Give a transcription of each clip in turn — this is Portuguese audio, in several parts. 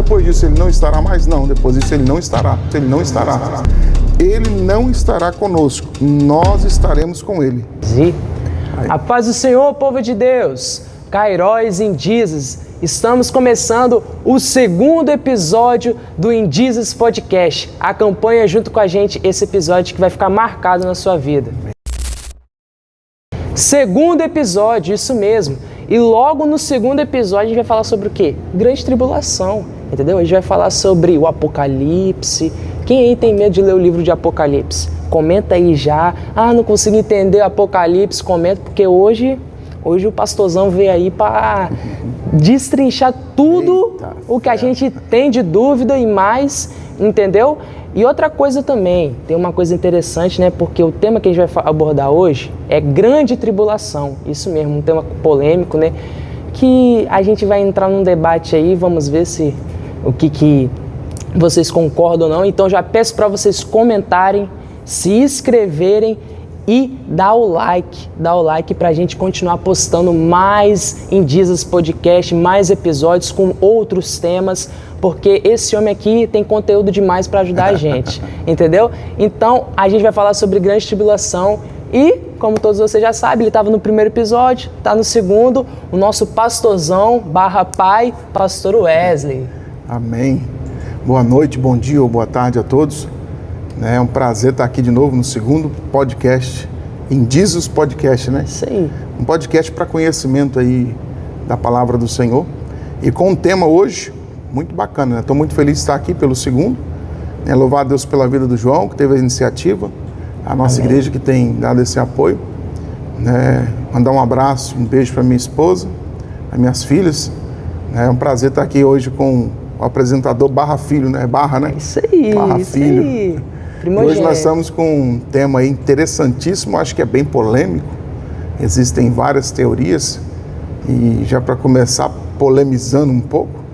depois disso ele não estará mais? Não, depois disso ele não estará. Ele não estará. Ele não estará conosco, nós estaremos com ele. A paz do Senhor, povo de Deus, Kairos in Jesus. Estamos começando o segundo episódio do In Jesus Podcast. Acompanha junto com a gente esse episódio que vai ficar marcado na sua vida. Segundo episódio, isso mesmo. E logo no segundo episódio a gente vai falar sobre o quê? Grande tribulação, entendeu? A gente vai falar sobre o Apocalipse. Quem aí tem medo de ler o livro de Apocalipse? Comenta aí já. Ah, não consigo entender o Apocalipse. Comenta, porque hoje o pastorzão veio aí para destrinchar tudo o que a gente tem de dúvida e mais, entendeu? E outra coisa também, tem uma coisa interessante, né? Porque o tema que a gente vai abordar hoje é grande tribulação. Isso mesmo, um tema polêmico, né? Que a gente vai entrar num debate aí, vamos ver se o que vocês concordam ou não. Então já peço para vocês comentarem, se inscreverem e dar o like para a gente continuar postando mais In Jesus Podcast, mais episódios com outros temas, porque esse homem aqui tem conteúdo demais para ajudar a gente, entendeu? Então, a gente vai falar sobre grande tribulação e, como todos vocês já sabem, ele estava no primeiro episódio, está no segundo, o nosso pastorzão / pai, pastor Wesley. Amém. Boa noite, bom dia ou boa tarde a todos. É um prazer estar aqui de novo no segundo podcast, In Jesus Podcast, né? Isso aí. Um podcast para conhecimento aí da palavra do Senhor. E com um tema hoje muito bacana, né? Estou muito feliz de estar aqui pelo segundo. Louvar a Deus pela vida do João, que teve a iniciativa. A nossa igreja que tem dado esse apoio. Mandar um abraço, um beijo para minha esposa, as minhas filhas. É um prazer estar aqui hoje com o apresentador / filho, né? né? Isso aí, / filho. Aí. Hoje nós estamos com um tema aí interessantíssimo, acho que é bem polêmico. Existem várias teorias e já para começar polemizando um pouco,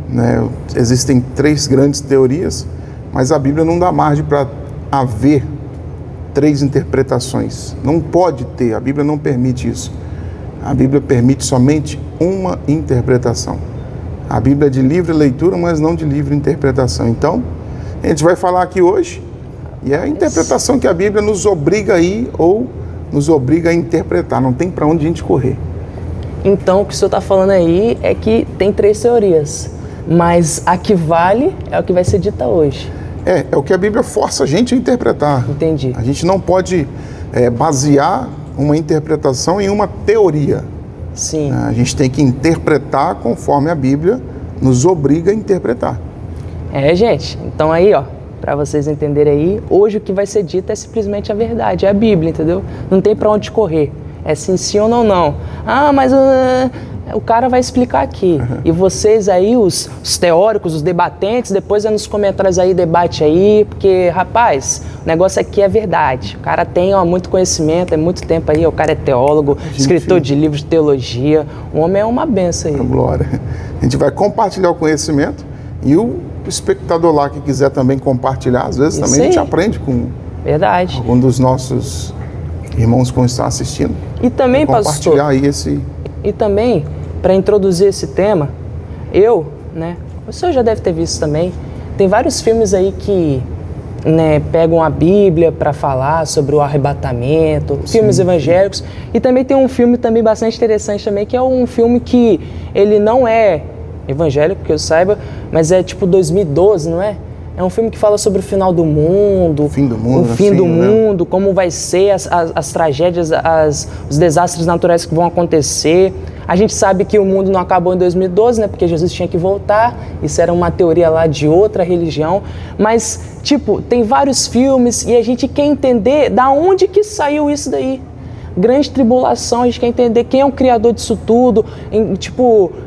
né? Existem 3 grandes teorias, mas a Bíblia não dá margem para haver 3 interpretações. Não pode ter, a Bíblia não permite isso. A Bíblia permite somente uma interpretação. A Bíblia é de livre leitura, mas não de livre interpretação. Então, a gente vai falar aqui hoje, e é a interpretação que a Bíblia nos obriga a ir ou nos obriga a interpretar. Não tem para onde a gente correr. Então, o que o senhor está falando aí é que tem 3 teorias, mas a que vale é o que vai ser dita hoje. É o que a Bíblia força a gente a interpretar. Entendi. A gente não pode basear uma interpretação em uma teoria. Sim. A gente tem que interpretar conforme a Bíblia nos obriga a interpretar. Gente. Então aí, para vocês entenderem aí, hoje o que vai ser dito é simplesmente a verdade, é a Bíblia, entendeu? Não tem para onde correr. É sim ou não. Ah, mas o cara vai explicar aqui. E vocês aí, os teóricos, os debatentes, depois nos comentários aí, debate aí, porque, rapaz, o negócio aqui é verdade. O cara tem muito conhecimento, é muito tempo aí, o cara é teólogo, escritor de livros de teologia. O homem é uma benção aí. Glória. A gente vai compartilhar o conhecimento e o espectador lá que quiser também compartilhar, às vezes também a gente aprende com algum dos nossos irmãos que estão assistindo. E também, compartilhar pastor, aí esse... E também, para introduzir esse tema, o senhor já deve ter visto também, tem vários filmes aí que pegam a Bíblia para falar sobre o arrebatamento, filmes evangélicos, e também tem um filme também bastante interessante também, que é um filme que ele não é evangélico, que eu saiba, mas é tipo 2012, não é? É um filme que fala sobre o final do mundo, o fim do mundo, como vai ser as tragédias, os desastres naturais que vão acontecer. A gente sabe que o mundo não acabou em 2012, né? Porque Jesus tinha que voltar. Isso era uma teoria lá de outra religião. Mas, tem vários filmes e a gente quer entender da onde que saiu isso daí. Grande tribulação, a gente quer entender quem é o criador disso tudo,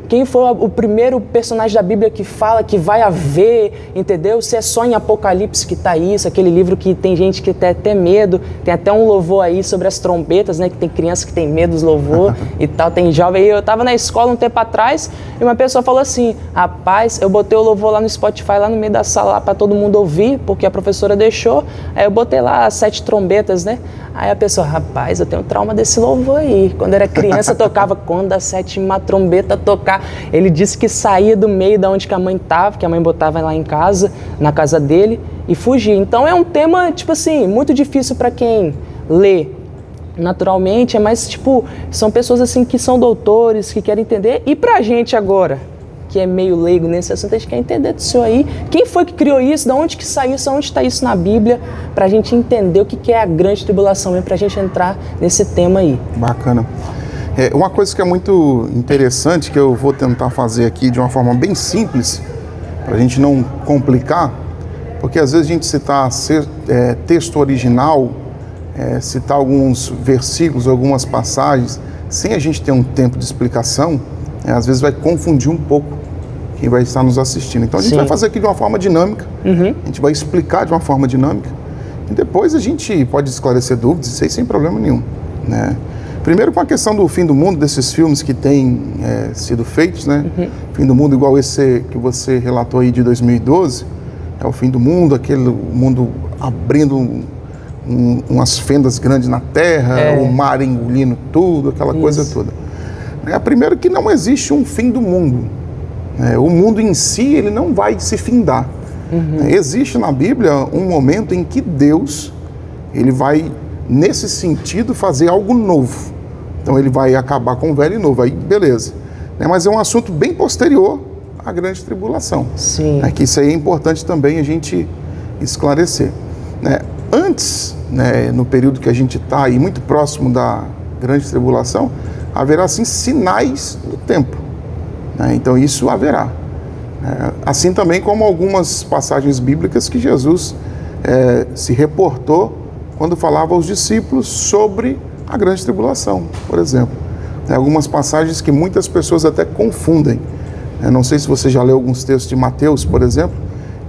quem foi o primeiro personagem da Bíblia que fala que vai haver, entendeu? Se é só em Apocalipse que tá isso, aquele livro que tem gente que tem até medo, tem até um louvor aí sobre as trombetas, né? Que tem criança que tem medo dos louvor e tal, tem jovem aí. Eu tava na escola um tempo atrás e uma pessoa falou assim, rapaz, eu botei o louvor lá no Spotify, lá no meio da sala, lá pra todo mundo ouvir, porque a professora deixou, aí eu botei lá as 7 trombetas, né? Aí a pessoa, rapaz, eu tenho trauma desse louvor aí. Quando eu era criança, eu tocava quando a 7ª trombeta tocar, cá. Ele disse que saía do meio da onde que a mãe estava, que a mãe botava lá em casa, na casa dele, e fugia. Então é um tema, tipo assim, muito difícil para quem lê naturalmente, mas tipo, são pessoas assim que são doutores, que querem entender. E pra gente agora, que é meio leigo nesse assunto, a gente quer entender disso aí. Quem foi que criou isso? De onde que saiu isso? Onde está isso na Bíblia? Pra gente entender o que é a grande tribulação e pra gente entrar nesse tema aí. Bacana. Uma coisa que é muito interessante, que eu vou tentar fazer aqui de uma forma bem simples, pra gente não complicar, porque às vezes a gente citar texto original, citar alguns versículos, algumas passagens, sem a gente ter um tempo de explicação, às vezes vai confundir um pouco quem vai estar nos assistindo. Então a gente vai fazer aqui de uma forma dinâmica, a gente vai explicar de uma forma dinâmica, e depois a gente pode esclarecer dúvidas, isso aí sem problema nenhum, né? Primeiro com a questão do fim do mundo, desses filmes que têm sido feitos, né? Fim do mundo igual esse que você relatou aí de 2012, é o fim do mundo, aquele mundo abrindo umas fendas grandes na terra, o mar engolindo tudo, aquela coisa toda. Primeiro que não existe um fim do mundo. O mundo em si, ele não vai se findar. Existe na Bíblia um momento em que Deus, ele vai, nesse sentido, fazer algo novo. Então ele vai acabar com o velho e novo, aí beleza. Mas é um assunto bem posterior à grande tribulação. Sim. Que isso aí é importante também a gente esclarecer. Antes, no período que a gente está aí muito próximo da grande tribulação, haverá sim sinais do tempo. Então isso haverá. Assim também como algumas passagens bíblicas que Jesus se reportou quando falava aos discípulos sobre a grande tribulação, por exemplo. Algumas passagens que muitas pessoas até confundem. Não sei se você já leu alguns textos de Mateus, por exemplo.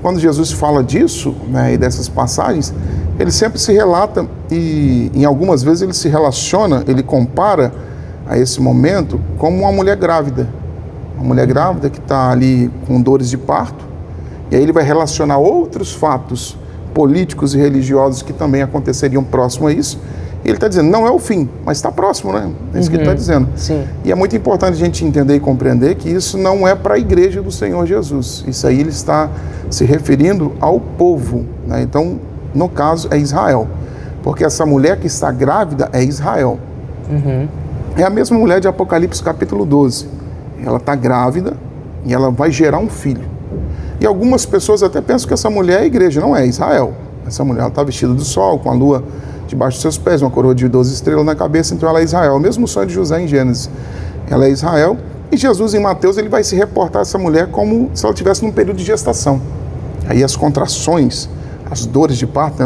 Quando Jesus fala disso, e dessas passagens, ele sempre se relata e em algumas vezes ele se relaciona, ele compara a esse momento como uma mulher grávida. Uma mulher grávida que está ali com dores de parto, e aí ele vai relacionar outros fatos políticos e religiosos que também aconteceriam próximo a isso. E ele está dizendo, não é o fim, mas está próximo, né? É isso que ele está dizendo. Sim. E é muito importante a gente entender e compreender que isso não é para a igreja do Senhor Jesus. Isso aí ele está se referindo ao povo, Então, no caso, é Israel. Porque essa mulher que está grávida é Israel. É a mesma mulher de Apocalipse capítulo 12. Ela está grávida e ela vai gerar um filho. E algumas pessoas até pensam que essa mulher é a igreja. Não é Israel. Essa mulher está vestida do sol, com a lua debaixo dos seus pés, uma coroa de 12 estrelas na cabeça, então ela é Israel. O mesmo sonho de José em Gênesis. Ela é Israel. E Jesus em Mateus, ele vai se reportar a essa mulher como se ela estivesse num período de gestação. Aí as contrações, as dores de parto,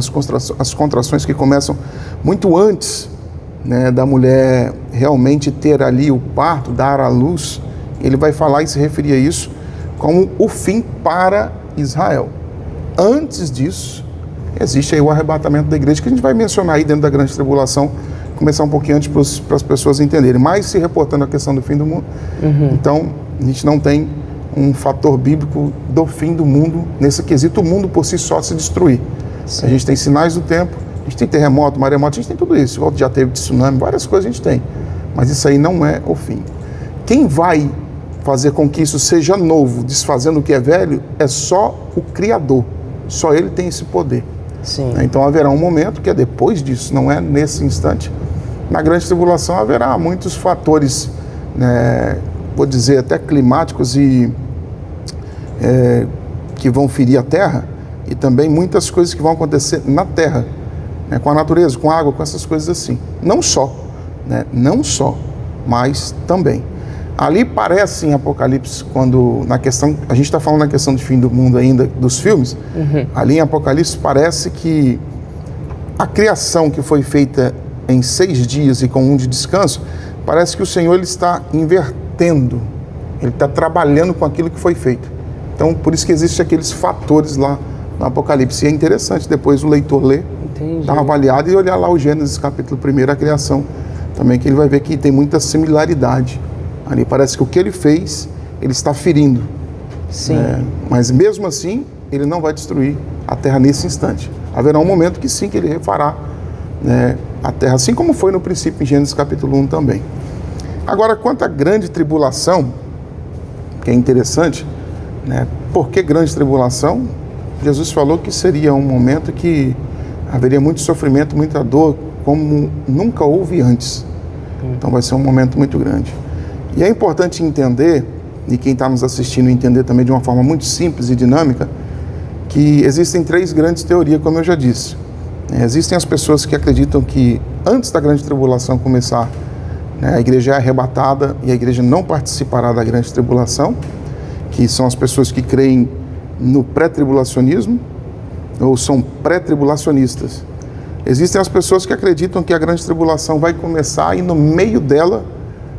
as contrações que começam muito antes, da mulher realmente ter ali o parto, dar à luz, ele vai falar e se referir a isso como o fim para Israel. Antes disso, existe aí o arrebatamento da igreja, que a gente vai mencionar aí dentro da grande tribulação, começar um pouquinho antes para as pessoas entenderem, mas se reportando a questão do fim do mundo. Então, a gente não tem um fator bíblico do fim do mundo, nesse quesito, o mundo por si só se destruir. Sim. A gente tem sinais do tempo, a gente tem terremoto, maremoto, a gente tem tudo isso, igual já teve tsunami, várias coisas a gente tem, mas isso aí não é o fim. Quem vai fazer com que isso seja novo, desfazendo o que é velho, é só o Criador, só Ele tem esse poder. Sim. Então haverá um momento que é depois disso, não é nesse instante. Na grande tribulação haverá muitos fatores, vou dizer até climáticos e que vão ferir a terra, e também muitas coisas que vão acontecer na terra, com a natureza, com a água, com essas coisas assim. Não só, não só, mas também. Ali parece em Apocalipse, quando na questão, a gente está falando na questão do fim do mundo ainda, dos filmes, ali em Apocalipse parece que a criação que foi feita em 6 dias e com 1 de descanso, parece que o Senhor ele está invertendo, ele está trabalhando com aquilo que foi feito. Então, por isso que existem aqueles fatores lá no Apocalipse. E é interessante depois o leitor ler, dar uma avaliada e olhar lá o Gênesis capítulo 1, a criação, também que ele vai ver que tem muita similaridade. Ali parece que o que ele fez, ele está ferindo. Sim. Mas mesmo assim, ele não vai destruir a terra nesse instante. Haverá um momento que sim, que ele refará a terra, assim como foi no princípio em Gênesis capítulo 1 também. Agora, quanto à grande tribulação, que é interessante, né? Por que grande tribulação? Jesus falou que seria um momento que haveria muito sofrimento, muita dor, como nunca houve antes. Então vai ser um momento muito grande. E é importante entender, e quem está nos assistindo entender também de uma forma muito simples e dinâmica, que existem 3 grandes teorias, como eu já disse. Existem as pessoas que acreditam que antes da grande tribulação começar, né, a igreja é arrebatada e a igreja não participará da grande tribulação, que são as pessoas que creem no pré-tribulacionismo ou são pré-tribulacionistas. Existem as pessoas que acreditam que a grande tribulação vai começar e no meio dela,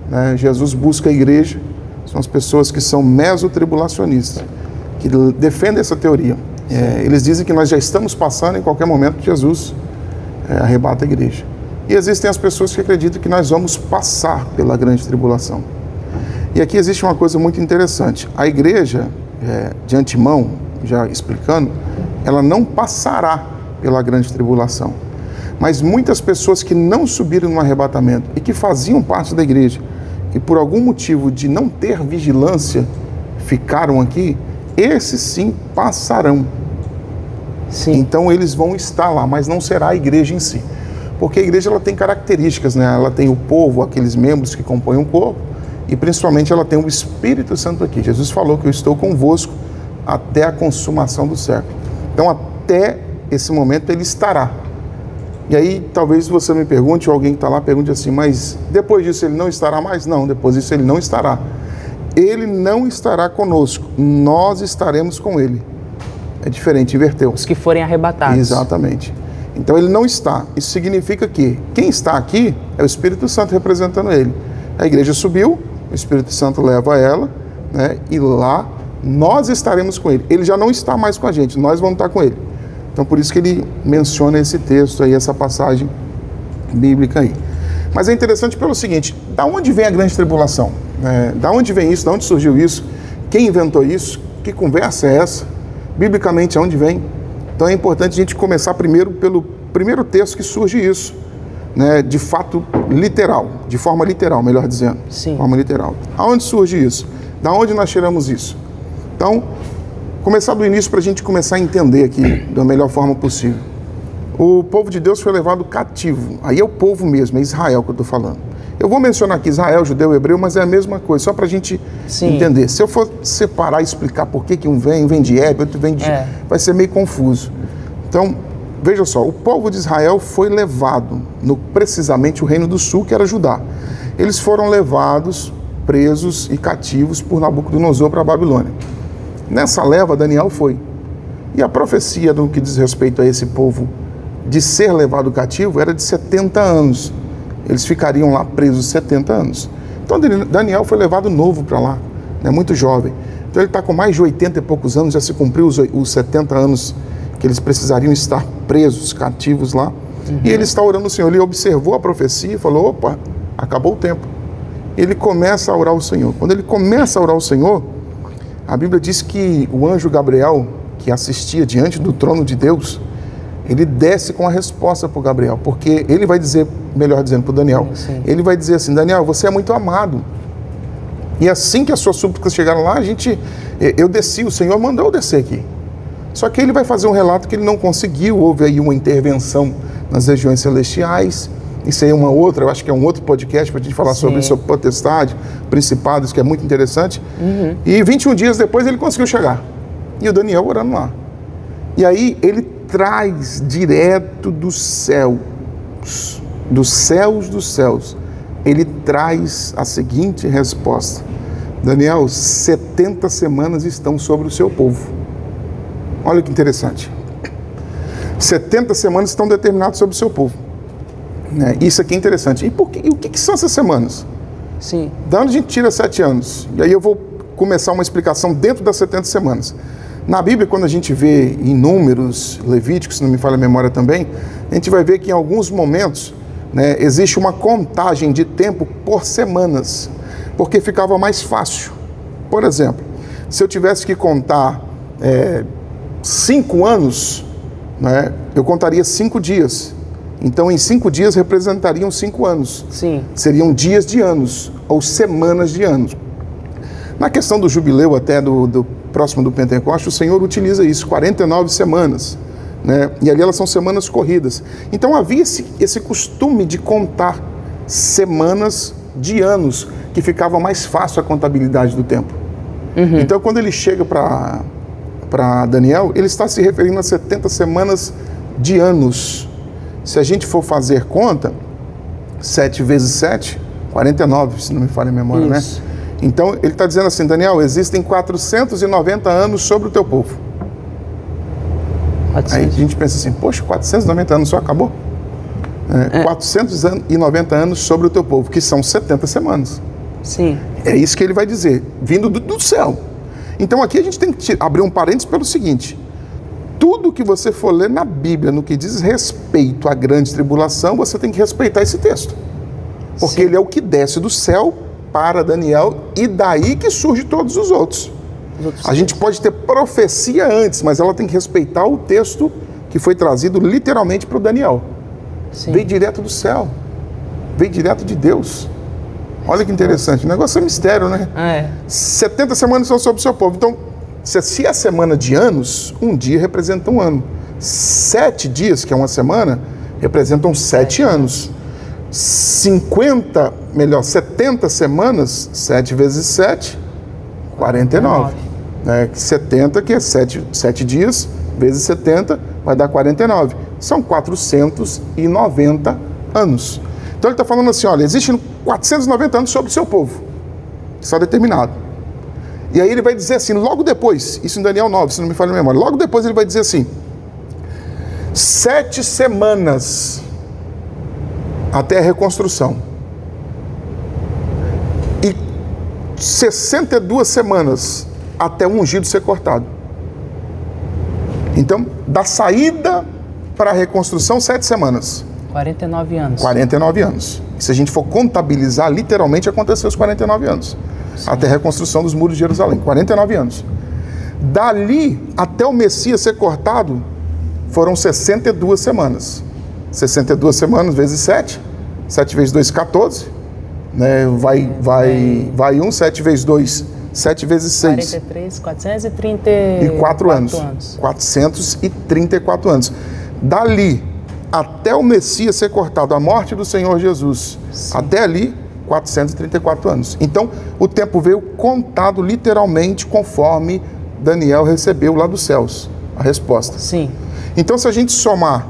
né, Jesus busca a igreja. São as pessoas que são mesotribulacionistas, que defendem essa teoria. Eles dizem que nós já estamos passando, em qualquer momento Jesus arrebata a igreja. E existem as pessoas que acreditam que nós vamos passar pela grande tribulação. E aqui existe uma coisa muito interessante. A igreja, de antemão, já explicando, ela não passará pela grande tribulação. Mas muitas pessoas que não subiram no arrebatamento e que faziam parte da igreja e por algum motivo de não ter vigilância ficaram aqui, esses sim passarão. Sim. Então eles vão estar lá, mas não será a igreja em si. Porque a igreja ela tem características, né? Ela tem o povo, aqueles membros que compõem o corpo, e principalmente ela tem o Espírito Santo aqui. Jesus falou que eu estou convosco até a consumação do século. Então até esse momento ele estará. E aí talvez você me pergunte, ou alguém que está lá pergunte assim, mas depois disso ele não estará mais? Não, depois disso ele não estará. Ele não estará conosco, nós estaremos com ele. É diferente, inverteu. Os que forem arrebatados. Exatamente. Então ele não está. Isso significa que quem está aqui é o Espírito Santo representando ele. A igreja subiu, o Espírito Santo leva ela, né, e lá nós estaremos com ele. Ele já não está mais com a gente, nós vamos estar com ele. Então por isso que ele menciona esse texto aí, essa passagem bíblica aí. Mas é interessante pelo seguinte, da onde vem a grande tribulação? Da onde vem isso? Da onde surgiu isso? Quem inventou isso? Que conversa é essa? Biblicamente, aonde vem? Então é importante a gente começar primeiro pelo primeiro texto que surge isso, né? De fato literal, de forma literal, melhor dizendo. Sim. Forma literal. Aonde surge isso? Da onde nós tiramos isso? Então, começar do início para a gente começar a entender aqui da melhor forma possível. O povo de Deus foi levado cativo. Aí é o povo mesmo, é Israel que eu estou falando. Eu vou mencionar aqui Israel, judeu, hebreu, mas é a mesma coisa, só para a gente entender. Se eu for separar e explicar por que um vem de Hébio, outro vem de... vai ser meio confuso. Então, veja só, o povo de Israel foi levado, precisamente o reino do sul, que era Judá. Eles foram levados, presos e cativos por Nabucodonosor para a Babilônia. Nessa leva, Daniel foi. E a profecia no que diz respeito a esse povo de ser levado cativo era de 70 anos. Eles ficariam lá presos 70 anos. Então Daniel foi levado novo para lá, né, muito jovem. Então ele está com mais de 80 e poucos anos, já se cumpriu os 70 anos que eles precisariam estar presos, cativos lá. E ele está orando ao Senhor. Ele observou a profecia e falou, opa, acabou o tempo. Ele começa a orar ao Senhor. Quando ele começa a orar ao Senhor, a Bíblia diz que o anjo Gabriel, que assistia diante do trono de Deus, ele desce com a resposta para o Gabriel, porque ele vai dizer, melhor dizendo, para o Daniel, ele vai dizer assim, Daniel, você é muito amado. E assim que as suas súplicas chegaram lá, eu desci, o Senhor mandou eu descer aqui. Só que ele vai fazer um relato que ele não conseguiu, houve aí uma intervenção nas regiões celestiais. Isso aí é eu acho que é um outro podcast para a gente falar sobre potestade, principados, que é muito interessante. E 21 dias depois ele conseguiu chegar. E o Daniel orando lá. E aí ele traz direto dos céus, dos céus, ele traz a seguinte resposta. Daniel, 70 semanas estão sobre o seu povo. Olha que interessante. 70 semanas estão determinadas sobre o seu povo. Isso aqui é interessante. E o que são essas semanas? Sim. Da onde a gente tira 7 anos? E aí eu vou começar uma explicação dentro das 70 semanas. Na Bíblia, quando a gente vê em Números, Levíticos, se não me falha a memória também, a gente vai ver que em alguns momentos, né, existe uma contagem de tempo por semanas, porque ficava mais fácil. Por exemplo, se eu tivesse que contar 5 anos, né, eu contaria 5 dias. Então, em 5 dias representariam 5 anos. Sim. Seriam dias de anos, ou semanas de anos. Na questão do jubileu até do próximo do Pentecoste, o Senhor utiliza isso, 49 semanas. Né? E ali elas são semanas corridas. Então havia esse costume de contar semanas de anos, que ficava mais fácil a contabilidade do tempo. Então quando ele chega para Daniel, ele está se referindo a 70 semanas de anos. Se a gente for fazer conta, 7 vezes 7, 49, se não me falha a memória, isso. né? Então ele está dizendo assim, Daniel, existem 490 anos sobre o teu povo. 400. Aí a gente pensa assim, poxa, 490 anos só acabou? 490 anos sobre o teu povo, que são 70 semanas. Sim. É isso que ele vai dizer, vindo do céu. Então aqui a gente tem que abrir um parênteses pelo seguinte, tudo que você for ler na Bíblia, no que diz respeito à grande tribulação, você tem que respeitar esse texto. Porque ele é o que desce do céu para Daniel e daí que surge todos os outros. A gente pode ter profecia antes, mas ela tem que respeitar o texto que foi trazido literalmente para o Daniel. Sim. Veio direto do céu, veio direto de Deus. Olha que interessante, o negócio é mistério, né? 70 semanas são sobre o seu povo. Então, se é semana de anos, um dia representa um ano. 7 dias, que é uma semana, representam 7 anos. 70 semanas, 7 vezes 7, 49. 70, que é 7 dias, vezes 70, vai dar 49. São 490 anos. Então ele está falando assim, olha, existem 490 anos sobre o seu povo. Está determinado. E aí ele vai dizer assim, logo depois, isso em Daniel 9, se não me falha a memória, logo depois ele vai dizer assim, 7 semanas até a reconstrução. E 62 semanas até o ungido ser cortado. Então, da saída para a reconstrução, 7 semanas. 49 anos. 49 anos. E se a gente for contabilizar, literalmente aconteceu os 49 anos. Sim. Até a reconstrução dos muros de Jerusalém. 49 anos. Dali até o Messias ser cortado, foram 62 semanas. 62 semanas vezes 7. 7 vezes 2, 14. Né? Vai 1, 7 vezes 2, 7 vezes 6. 43, 434 anos. 434 anos. Dali até o Messias ser cortado, a morte do Senhor Jesus, sim, até ali, 434 anos. Então, o tempo veio contado literalmente conforme Daniel recebeu lá dos céus, a resposta. Sim. Então, se a gente somar,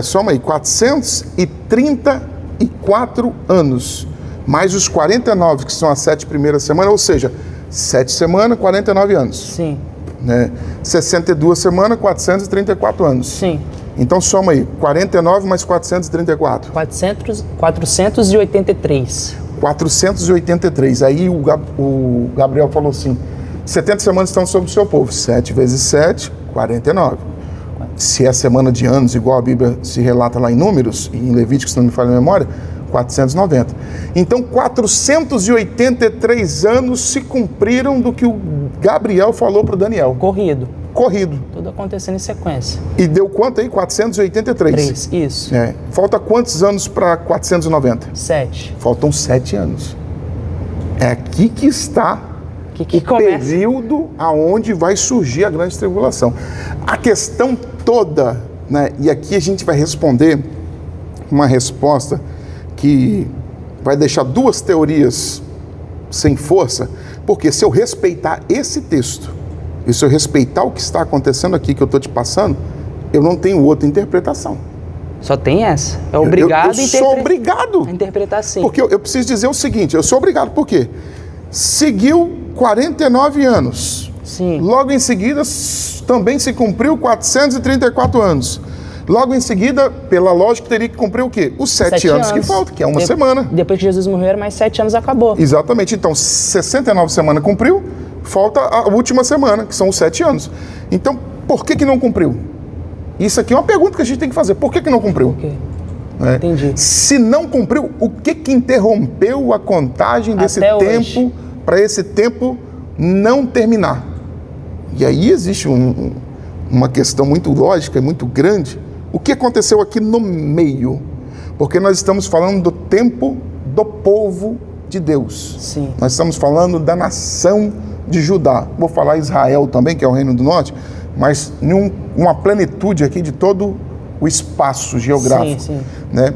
soma aí, 434 anos, mais os 49, que são as 7 primeiras semanas, ou seja, 7 semanas, 49 anos. Sim. Né? 62 semanas, 434 anos. Sim. Então soma aí, 49 mais 434. 483. 483. Aí o Gabriel falou assim, 70 semanas estão sobre o seu povo. 7 vezes 7, 49. Se é semana de anos, igual a Bíblia se relata lá em Números, e em Levítico, se não me falha a memória, 490. Então, 483 anos se cumpriram do que o Gabriel falou para o Daniel. Corrido. Tudo acontecendo em sequência. E deu quanto aí? 483. 3, isso. Falta quantos anos para 490? 7. Faltam 7 anos. É aqui que está o período aonde vai surgir a grande tribulação. A questão toda, né, e aqui a gente vai responder uma resposta que vai deixar duas teorias sem força, porque se eu respeitar esse texto, e se eu respeitar o que está acontecendo aqui, que eu estou te passando, eu não tenho outra interpretação. Só tem essa. É obrigado eu sou obrigado a interpretar assim. Porque eu preciso dizer o seguinte, eu sou obrigado, por quê? Seguiu 49 anos. Sim. Logo em seguida, também se cumpriu 434 anos. Logo em seguida, pela lógica, teria que cumprir o quê? Os 7 anos que faltam, que é uma semana. Depois que Jesus morreu, mais 7 anos acabou. Exatamente. Então, 69 semanas cumpriu, falta a última semana, que são os 7 anos. Então, por que não cumpriu? Isso aqui é uma pergunta que a gente tem que fazer. Por que não cumpriu? Por quê? Entendi. Se não cumpriu, o que interrompeu a contagem desse tempo para esse tempo não terminar? E aí existe uma questão muito lógica, muito grande. O que aconteceu aqui no meio? Porque nós estamos falando do tempo do povo de Deus. Sim. Nós estamos falando da nação de Judá. Vou falar Israel também, que é o Reino do Norte, mas em uma plenitude aqui de todo o espaço geográfico. Sim, sim. Né?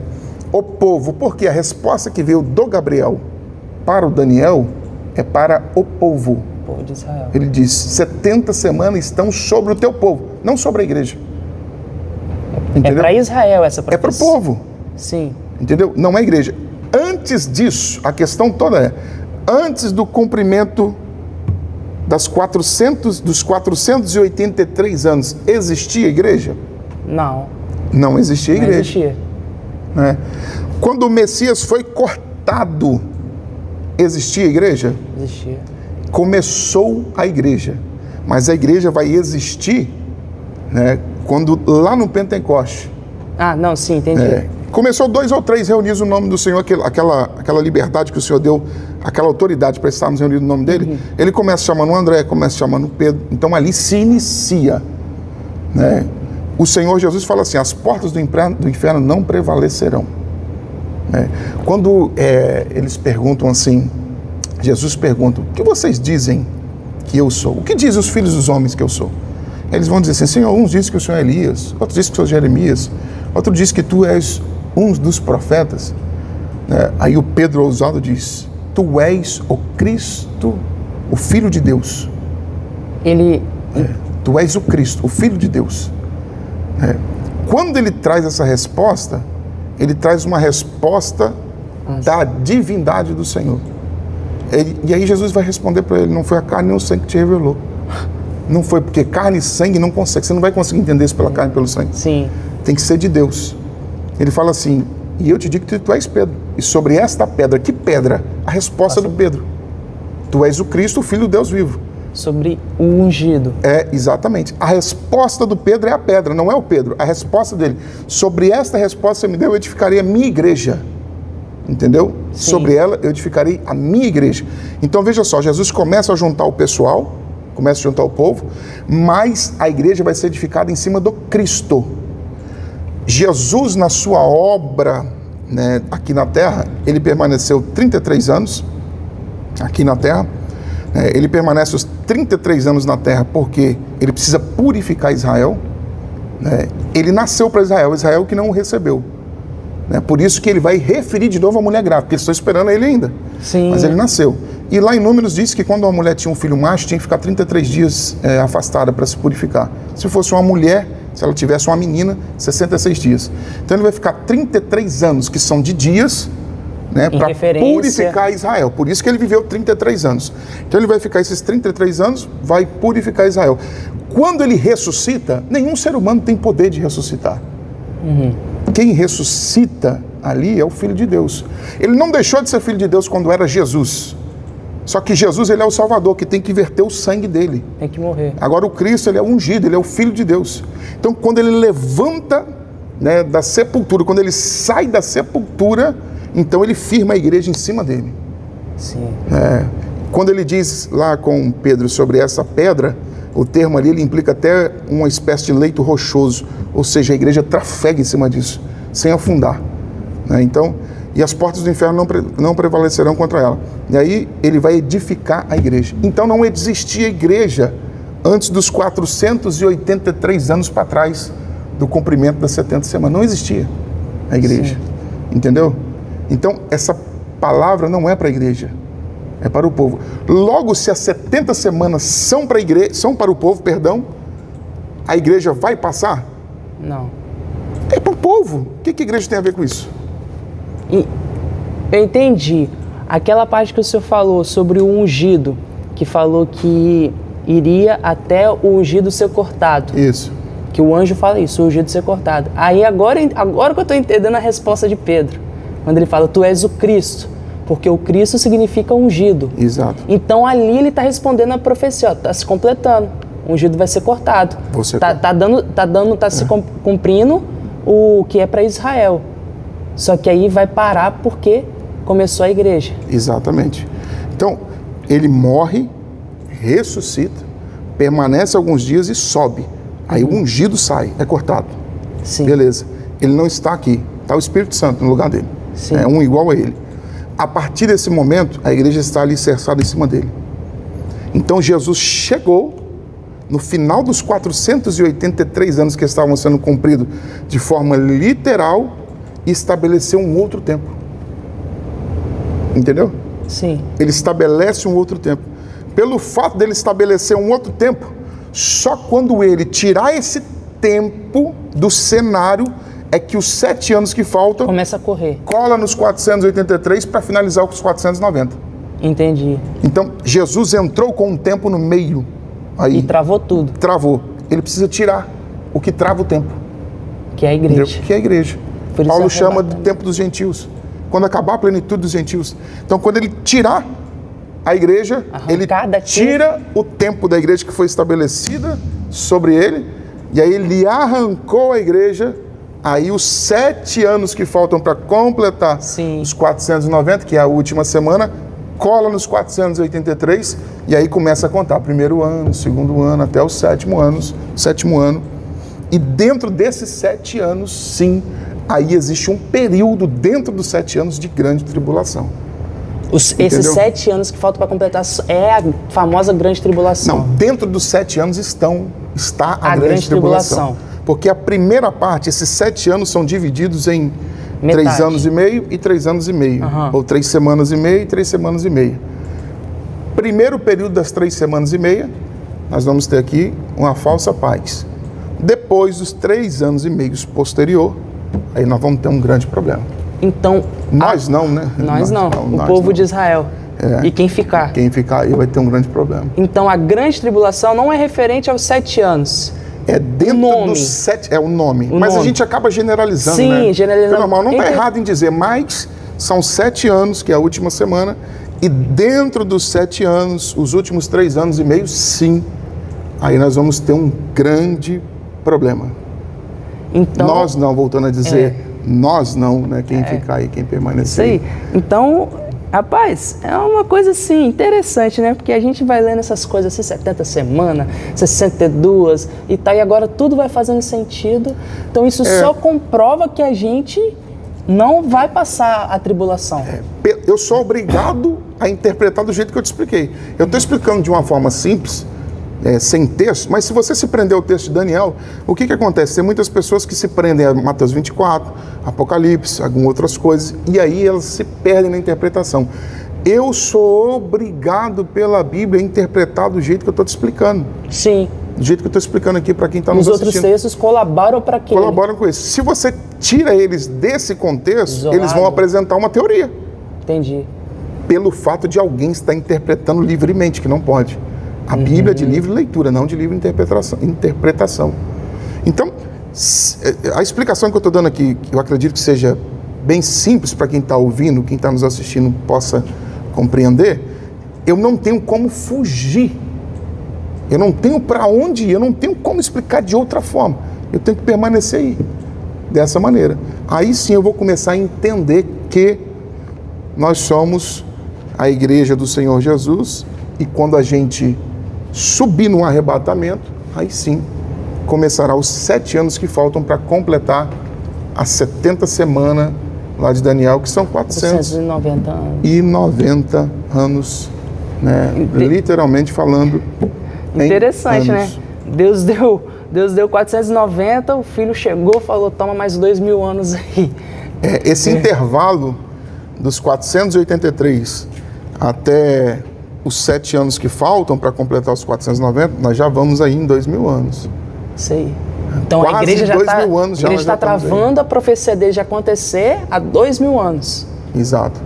O povo, porque a resposta que veio do Gabriel para o Daniel é para o povo. O povo de Israel. Ele diz, 70 semanas estão sobre o teu povo, não sobre a igreja. Entendeu? É para Israel essa profecia. É para o povo. Sim. Entendeu? Não é a igreja. Antes disso, a questão toda é, antes do cumprimento dos 483 anos, existia igreja? Não. Não existia igreja. Não existia. Né? Quando o Messias foi cortado, existia igreja? Existia. Começou a igreja, mas a igreja vai existir, né, quando lá no Pentecoste. Ah, não, sim, entendi. Começou 2 ou 3 reunidos no nome do Senhor, aquela liberdade que o Senhor deu, aquela autoridade para estarmos reunidos no nome dele. Ele começa chamando o André, começa chamando o Pedro. Então ali se inicia, né? O Senhor Jesus fala assim, as portas do inferno não prevalecerão. Né? Quando eles perguntam assim, Jesus pergunta, o que vocês dizem que eu sou? O que dizem os filhos dos homens que eu sou? Eles vão dizer assim, Senhor, uns dizem que o Senhor é Elias, outros dizem que o Senhor é Jeremias, outro diz que tu és um dos profetas. Né? Aí o Pedro ousado diz, tu és o Cristo, o Filho de Deus. Tu és o Cristo, o Filho de Deus. Quando ele traz essa resposta, ele traz uma resposta da divindade do Senhor. E aí Jesus vai responder para ele, não foi a carne nem o sangue que te revelou. Não foi, porque carne e sangue não consegue, você não vai conseguir entender isso pela carne e pelo sangue. Sim. Tem que ser de Deus. Ele fala assim, e eu te digo que tu és Pedro. E sobre esta pedra, que pedra? A resposta do Pedro. Tu és o Cristo, o Filho do Deus vivo. Sobre o ungido. Exatamente. A resposta do Pedro é a pedra, não é o Pedro. A resposta dele. Sobre esta resposta você me deu, eu edificarei a minha igreja. Entendeu? Sim. Sobre ela eu edificarei a minha igreja. Então veja só, Jesus começa a juntar o pessoal, começa a juntar o povo, mas a igreja vai ser edificada em cima do Cristo. Jesus, na sua obra, né, aqui na terra, ele permaneceu 33 anos aqui na terra. Ele permanece os 33 anos na terra porque ele precisa purificar Israel. Ele nasceu para Israel, Israel que não o recebeu. Por isso que ele vai referir de novo a mulher grávida, porque eles estão esperando ele ainda. Sim. Mas ele nasceu. E lá em Números diz que quando uma mulher tinha um filho macho, tinha que ficar 33 dias afastada para se purificar. Se fosse uma mulher, se ela tivesse uma menina, 66 dias. Então ele vai ficar 33 anos, que são de dias, para purificar Israel. Por isso que ele viveu 33 anos. Então ele vai ficar esses 33 anos, vai purificar Israel. Quando ele ressuscita, nenhum ser humano tem poder de ressuscitar. Quem ressuscita ali é o Filho de Deus. Ele não deixou de ser Filho de Deus quando era Jesus. Só que Jesus, ele é o Salvador, que tem que verter o sangue dele. Tem que morrer. Agora o Cristo, ele é ungido, ele é o Filho de Deus. Então quando ele levanta da sepultura, quando ele sai da sepultura, então ele firma a igreja em cima dele. Sim. Quando ele diz lá com Pedro sobre essa pedra, o termo ali ele implica até uma espécie de leito rochoso, ou seja, a igreja trafega em cima disso, sem afundar. Então, e as portas do inferno não prevalecerão contra ela. E aí ele vai edificar a igreja. Então não existia igreja antes dos 483 anos para trás do cumprimento das 70 semanas. Não existia a igreja. Sim. Entendeu? Então essa palavra não é para a igreja, é para o povo. Logo, se as 70 semanas são para a igreja, são para o povo, a igreja vai passar? Não. É para o povo. O que a igreja tem a ver com isso? Eu entendi. Aquela parte que o senhor falou sobre o ungido, que falou que iria até o ungido ser cortado. Isso. Que o anjo fala isso, o ungido ser cortado. Aí agora que eu estou entendendo a resposta de Pedro, quando ele fala, tu és o Cristo, porque o Cristo significa ungido. Exato. Então ali ele está respondendo a profecia, está se completando. O ungido vai ser cortado. Está se cumprindo o que é para Israel. Só que aí vai parar porque começou a igreja. Exatamente. Então, ele morre, ressuscita, permanece alguns dias e sobe. Aí o ungido sai, é cortado. Sim. Beleza. Ele não está aqui, está o Espírito Santo no lugar dele. Sim. É um igual a ele. a partir desse momento, a igreja está alicerçada em cima dele. Então Jesus chegou no final dos 483 anos que estavam sendo cumpridos de forma literal e estabeleceu um outro tempo. Entendeu? Sim. Ele estabelece um outro tempo. Pelo fato dele estabelecer um outro tempo, só quando ele tirar esse tempo do cenário é que os 7 anos que faltam começa a correr. Cola nos 483 para finalizar com os 490. Entendi. Então, Jesus entrou com um tempo no meio. Aí, e travou tudo. Travou. Ele precisa tirar o que trava o tempo. Que é a igreja. Entendeu? Que é a igreja. Paulo chama de tempo dos gentios. Quando acabar a plenitude dos gentios. Então, quando ele tirar a igreja, ele tira o tempo da igreja que foi estabelecida sobre ele, e aí ele arrancou a igreja. Aí os 7 anos que faltam para completar os 490, que é a última semana, cola nos 483 e aí começa a contar primeiro ano, segundo ano, até o sétimo ano. E dentro desses 7 anos, sim, aí existe um período dentro dos 7 anos de grande tribulação. Esses 7 anos que faltam para completar é a famosa grande tribulação. Não, dentro dos 7 anos está a grande tribulação. Porque a primeira parte, esses 7 anos são divididos em 3 anos e meio e 3 anos e meio. Ou 3 semanas e meia e 3 semanas e meia. Primeiro período das 3 semanas e meia, nós vamos ter aqui uma falsa paz. Depois dos 3 anos e meio posterior, aí nós vamos ter um grande problema. Então... Nós não, né? Nós não. O povo de Israel. E quem ficar. Quem ficar aí vai ter um grande problema. Então a grande tribulação não é referente aos 7 anos. É dentro dos 7, é o nome. Mas a gente acaba generalizando, sim, né? generalizando. É normal, não está errado em dizer, mas são 7 anos, que é a última semana, e dentro dos 7 anos, os últimos 3 anos e meio, sim, aí nós vamos ter um grande problema. Então, nós não, voltando a dizer, nós não, né? Quem ficar aí, quem permanecer. Isso aí. Então, rapaz, é uma coisa assim, interessante, né? Porque a gente vai lendo essas coisas assim, 70 semanas, 62 e tal, e agora tudo vai fazendo sentido. Então isso só comprova que a gente não vai passar a tribulação. Eu sou obrigado a interpretar do jeito que eu te expliquei. Eu estou explicando de uma forma simples, sem texto, mas se você se prender ao texto de Daniel, o que acontece? Tem muitas pessoas que se prendem a Mateus 24, Apocalipse, algumas outras coisas, e aí elas se perdem na interpretação. Eu sou obrigado pela Bíblia a interpretar do jeito que eu estou te explicando. Sim. Do jeito que eu estou explicando aqui para quem está nos assistindo. Os outros textos colaboram para quê? Colaboram com isso. Se você tira eles desse contexto, isolado, eles vão apresentar uma teoria. Entendi. Pelo fato de alguém estar interpretando livremente, que não pode. A Bíblia é de livre leitura, não de livre interpretação. Então, a explicação que eu estou dando aqui, que eu acredito que seja bem simples para quem está ouvindo, quem está nos assistindo possa compreender, eu não tenho como fugir. Eu não tenho para onde ir, eu não tenho como explicar de outra forma. Eu tenho que permanecer aí, dessa maneira. Aí sim eu vou começar a entender que nós somos a igreja do Senhor Jesus e quando a gente subir no arrebatamento, aí sim começará os 7 anos que faltam para completar as 70 semanas lá de Daniel, que são 490 anos, né? Literalmente falando. Interessante, né? Deus deu 490, o filho chegou, falou, toma mais 2.000 anos aí. Esse intervalo dos 483 até os 7 anos que faltam para completar os 490, nós já vamos aí em 2.000 anos. Isso aí. Então quase a igreja já está travando a profecia dele de acontecer há 2.000 anos. Exato.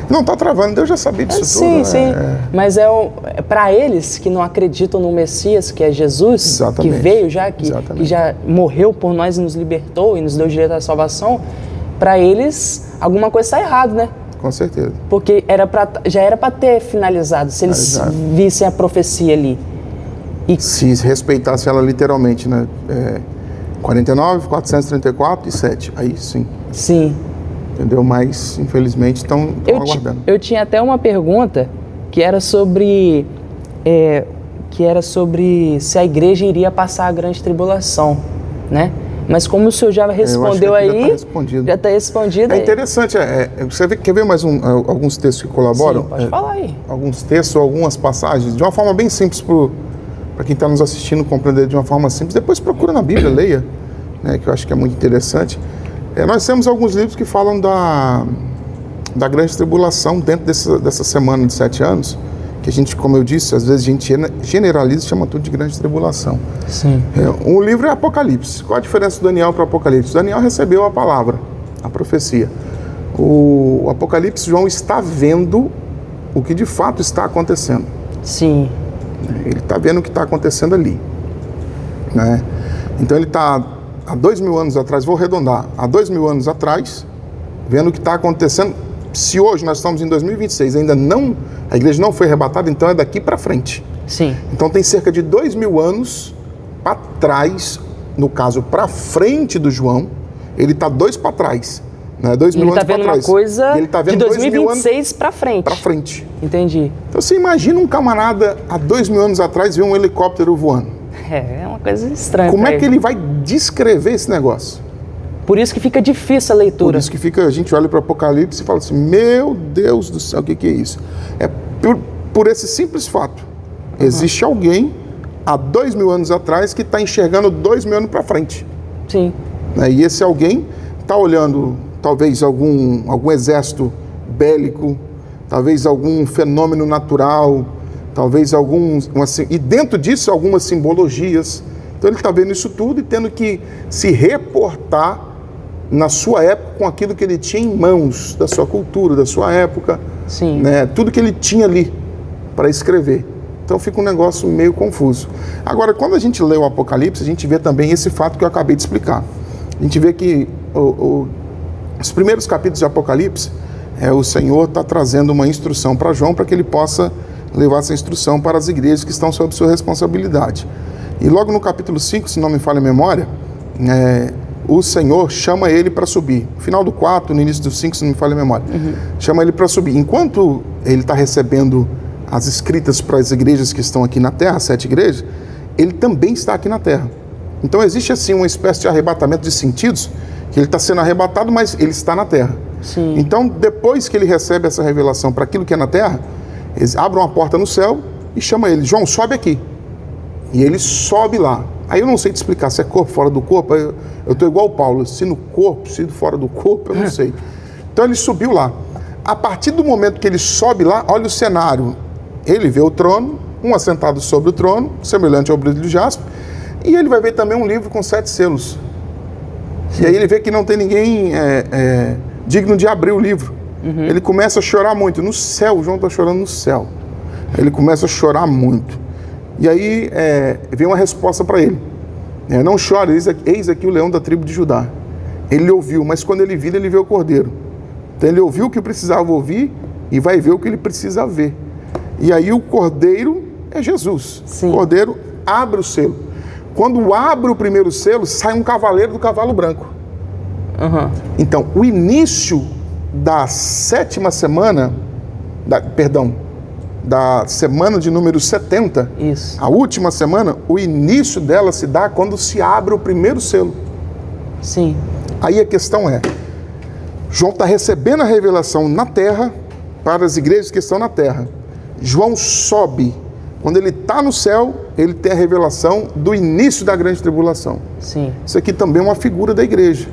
Não está travando, Deus já sabia disso tudo. Sim, sim. Mas para eles que não acreditam no Messias, que é Jesus, exatamente, que veio já, que já morreu por nós e nos libertou e nos deu direito à salvação, para eles alguma coisa está errada, né? Com certeza. Porque já era para ter finalizado, se eles vissem a profecia ali. E se respeitasse ela literalmente, né? 49, 434 e 7. Aí sim. Sim. Entendeu? Mas, infelizmente, estão aguardando. Eu tinha até uma pergunta que era sobre se a igreja iria passar a grande tribulação, né? Mas como o senhor já respondeu aí, já está respondido. É interessante, você quer ver mais alguns textos que colaboram? Sim, pode falar aí. Alguns textos, algumas passagens, de uma forma bem simples para quem está nos assistindo compreender de uma forma simples. Depois procura na Bíblia, leia, né, que eu acho que é muito interessante. Nós temos alguns livros que falam da grande tribulação dentro dessa semana de 7 anos, que a gente, como eu disse, às vezes a gente generaliza e chama tudo de grande tribulação. Sim. Um livro é Apocalipse. Qual a diferença do Daniel para o Apocalipse? Daniel recebeu a palavra, a profecia. O Apocalipse, João está vendo o que de fato está acontecendo. Sim. Ele está vendo o que está acontecendo ali, né? Então ele está há 2000 anos atrás, vou arredondar, há 2000 anos atrás, vendo o que está acontecendo. Se hoje nós estamos em 2026, a igreja não foi arrebatada, então é daqui para frente. Sim. Então tem cerca de 2000 anos para trás, no caso para frente do João, ele está 2 para trás, né? 2000 anos para trás. Ele está vendo uma coisa ele tá vendo de 2026 para frente. Para frente. Entendi. Então você imagina um camarada há 2000 anos atrás ver um helicóptero voando. É uma coisa estranha. Como é que ele vai descrever esse negócio? Por isso que fica difícil a leitura. Por isso que a gente olha para o Apocalipse e fala assim, meu Deus do céu, o que é isso? É por esse simples fato. Existe alguém há 2000 anos atrás que está enxergando 2000 anos para frente. Sim. E esse alguém está olhando talvez algum exército bélico, talvez algum fenômeno natural, talvez e dentro disso algumas simbologias. Então ele está vendo isso tudo e tendo que se reportar na sua época com aquilo que ele tinha em mãos, da sua cultura, da sua época. Sim. Né? Tudo que ele tinha ali para escrever. Então fica um negócio meio confuso. Agora, quando a gente lê o Apocalipse, a gente vê também esse fato que eu acabei de explicar. A gente vê que os primeiros capítulos de Apocalipse, o Senhor está trazendo uma instrução para João para que ele possa levar essa instrução para as igrejas que estão sob sua responsabilidade. E logo no capítulo 5, se não me falha a memória, o Senhor chama ele para subir. No final do 4, no início do 5, se não me falha a memória, chama ele para subir. Enquanto ele está recebendo as escritas para as igrejas que estão aqui na terra, 7 igrejas, ele também está aqui na terra. Então existe assim uma espécie de arrebatamento de sentidos, que ele está sendo arrebatado, mas ele está na terra. Sim. Então depois que ele recebe essa revelação para aquilo que é na terra, eles abrem uma porta no céu e chamam ele, João, sobe aqui. E ele sobe lá. Aí eu não sei te explicar se é corpo, fora do corpo. Eu estou igual o Paulo, se no corpo, se fora do corpo, eu não sei. Então ele subiu lá. A partir do momento que ele sobe lá, olha o cenário. Ele vê o trono, um assentado sobre o trono, semelhante ao brilho de jaspe, e ele vai ver também um livro com 7 selos. Sim. E aí ele vê que não tem ninguém digno de abrir o livro. Ele começa a chorar muito. No céu, o João está chorando no céu. Ele começa a chorar muito. E aí vem uma resposta para ele. Não chore, eis aqui o leão da tribo de Judá. Ele ouviu, mas quando ele vira, ele vê o cordeiro. Então ele ouviu o que precisava ouvir e vai ver o que ele precisa ver. E aí o cordeiro é Jesus. Sim. O cordeiro abre o selo. Quando abre o primeiro selo, sai um cavaleiro do cavalo branco. Então, o início da 7ª semana, da semana de número 70, isso. A última semana, o início dela se dá quando se abre o primeiro selo. Sim. Aí a questão é, João está recebendo a revelação na terra, para as igrejas que estão na terra. João sobe. Quando ele está no céu, ele tem a revelação do início da grande tribulação. Sim. Isso aqui também é uma figura da igreja.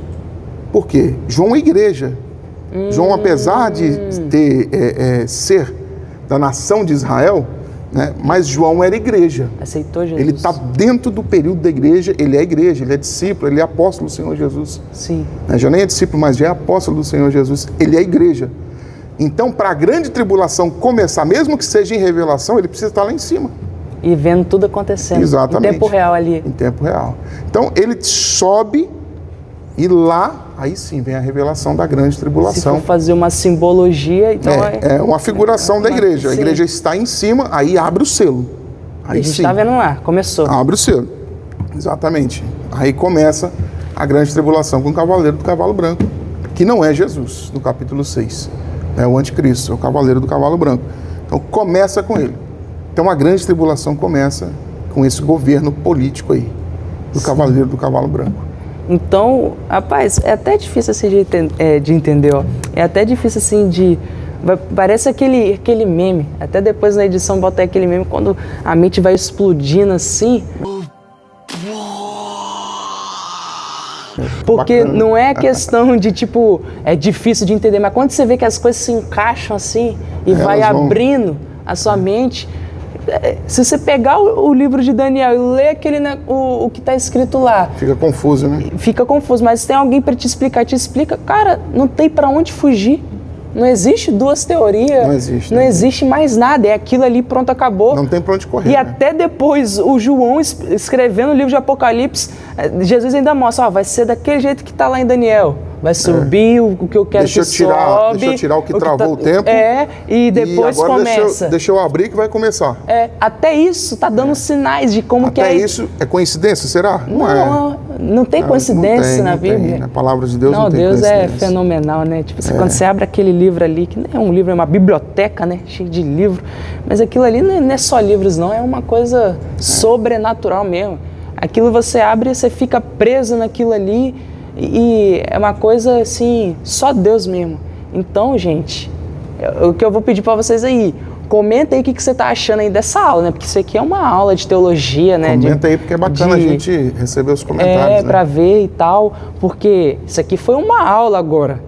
Por quê? João é igreja. João, apesar de ser da nação de Israel, né, mas João era igreja. Aceitou Jesus. Ele está dentro do período da igreja, ele é igreja, ele é discípulo, ele é apóstolo do Senhor Jesus. Sim. Já nem é discípulo, mas já é apóstolo do Senhor Jesus. Ele é igreja. Então, para a grande tribulação começar, mesmo que seja em revelação, ele precisa estar lá em cima. E vendo tudo acontecendo. Exatamente. Em tempo real ali. Em tempo real. Então, ele sobe e lá, aí sim, vem a revelação da grande tribulação. Se for fazer uma simbologia, então é uma figuração da igreja. A igreja está em cima, aí abre o selo. Aí a gente está vendo lá, começou. Abre o selo. Exatamente. Aí começa a grande tribulação com o cavaleiro do cavalo branco, que não é Jesus, no capítulo 6. É o anticristo, é o cavaleiro do cavalo branco. Então começa com ele. Então a grande tribulação começa com esse governo político aí, do cavaleiro do cavalo branco. Então, rapaz, é até difícil assim de entender, ó. É até difícil assim de... Parece aquele meme, até depois na edição bota aí aquele meme quando a mente vai explodindo assim. Porque não é questão de tipo, é difícil de entender, mas quando você vê que as coisas se encaixam assim e vai abrindo a sua mente, se você pegar o livro de Daniel e ler o que está escrito lá... Fica confuso, né? Fica confuso, mas se tem alguém para te explica, cara, não tem para onde fugir. Não existe duas teorias, não existe mais nada, é aquilo ali, pronto, acabou. Não tem pra onde correr. E até depois, o João escrevendo o livro de Apocalipse, Jesus ainda mostra, vai ser daquele jeito que tá lá em Daniel. Vai subir o que eu quero que sobe. Deixa eu tirar o que travou o tempo. E depois começa. Deixa eu abrir que vai começar. Até isso tá dando sinais de como que é. Até isso é coincidência, será? Não tem coincidência na Bíblia. Na palavra de Deus não tem Deus coincidência. É fenomenal, né? Tipo, quando você abre aquele livro ali, que não é um livro, é uma biblioteca, né? Cheio de livro. Mas aquilo ali não é só livros, não. É uma coisa sobrenatural mesmo. Aquilo você abre e você fica preso naquilo ali. E é uma coisa assim, só Deus mesmo. Então, gente, o que eu vou pedir para vocês aí, comenta aí o que você tá achando aí dessa aula, né? Porque isso aqui é uma aula de teologia, né? Comenta aí, porque é bacana a gente receber os comentários, né? Para ver e tal, porque isso aqui foi uma aula agora.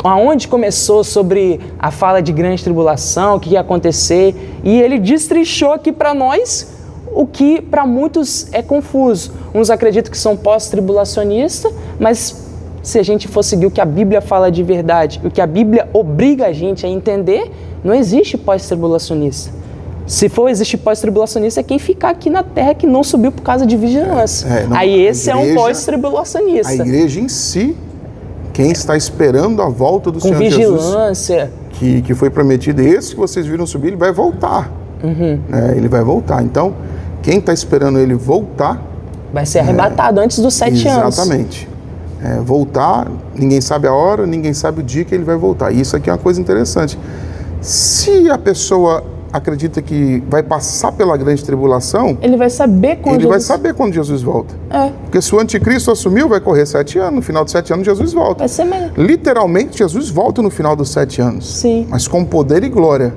Aonde começou sobre a fala de grande tribulação, o que ia acontecer, e ele destrinchou aqui para nós o que para muitos é confuso. Uns acreditam que são pós-tribulacionistas, mas se a gente for seguir o que a Bíblia fala de verdade, o que a Bíblia obriga a gente a entender, não existe pós-tribulacionista. Se for existir pós-tribulacionista, é quem ficar aqui na Terra que não subiu por causa de vigilância. Aí esse é um pós-tribulacionista. A igreja em si, quem está esperando a volta do Senhor Jesus, com vigilância, que foi prometido, esse que vocês viram subir, ele vai voltar. Ele vai voltar. Então, quem está esperando ele voltar... vai ser arrebatado antes dos 7 anos. Exatamente. Voltar, ninguém sabe a hora, ninguém sabe o dia que ele vai voltar. E isso aqui é uma coisa interessante. Se a pessoa acredita que vai passar pela grande tribulação... ele vai saber quando Jesus volta. Porque se o anticristo assumiu, vai correr 7 anos. No final dos 7 anos, Jesus volta. Vai ser mesmo. Literalmente, Jesus volta no final dos 7 anos. Sim. Mas com poder e glória.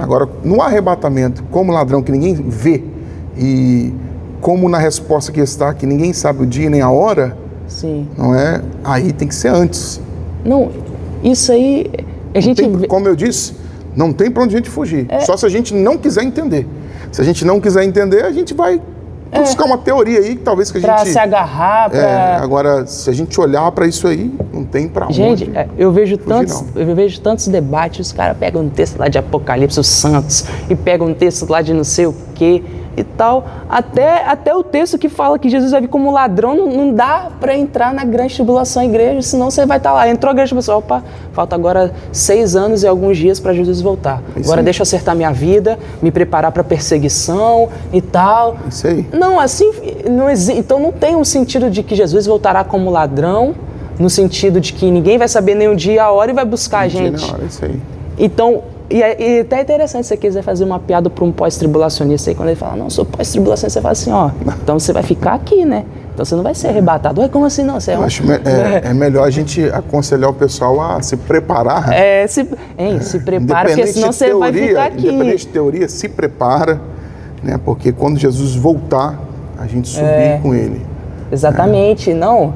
Agora, no arrebatamento, como ladrão que ninguém vê, e como na resposta que está, que ninguém sabe o dia nem a hora... Sim. Não é? Aí tem que ser antes. Não, isso aí... Como eu disse, não tem para onde a gente fugir. Só se a gente não quiser entender. Se a gente não quiser entender, a gente vai buscar uma teoria aí, talvez que a gente... Para se agarrar, para... Agora, se a gente olhar para isso aí, não tem para onde Gente, eu vejo fugir, tantos debates, os caras pegam um texto lá de Apocalipse, os santos, e pegam um texto lá de não sei o quê e tal. Até o texto que fala que Jesus vai vir como ladrão, não dá para entrar na grande tribulação igreja, senão você vai estar lá. Entrou a grande tribulação, opa, falta agora 6 anos e alguns dias para Jesus voltar. Agora deixa eu acertar minha vida, me preparar para perseguição e tal. Isso aí. Não, assim, não existe. Então não tem um sentido de que Jesus voltará como ladrão, no sentido de que ninguém vai saber nem o dia e a hora e vai buscar a gente. Na hora, isso aí. Então, e até é interessante se você quiser fazer uma piada para um pós-tribulacionista aí, quando ele fala, não, sou pós-tribulacionista, você fala assim, ó, então você vai ficar aqui, né? Então você não vai ser arrebatado. Ué, como assim não? Você acho melhor a gente aconselhar o pessoal a se preparar. Se prepara, porque senão você vai ficar aqui. Independente de teoria, se prepara, né? Porque quando Jesus voltar, a gente subir com ele. Exatamente, não...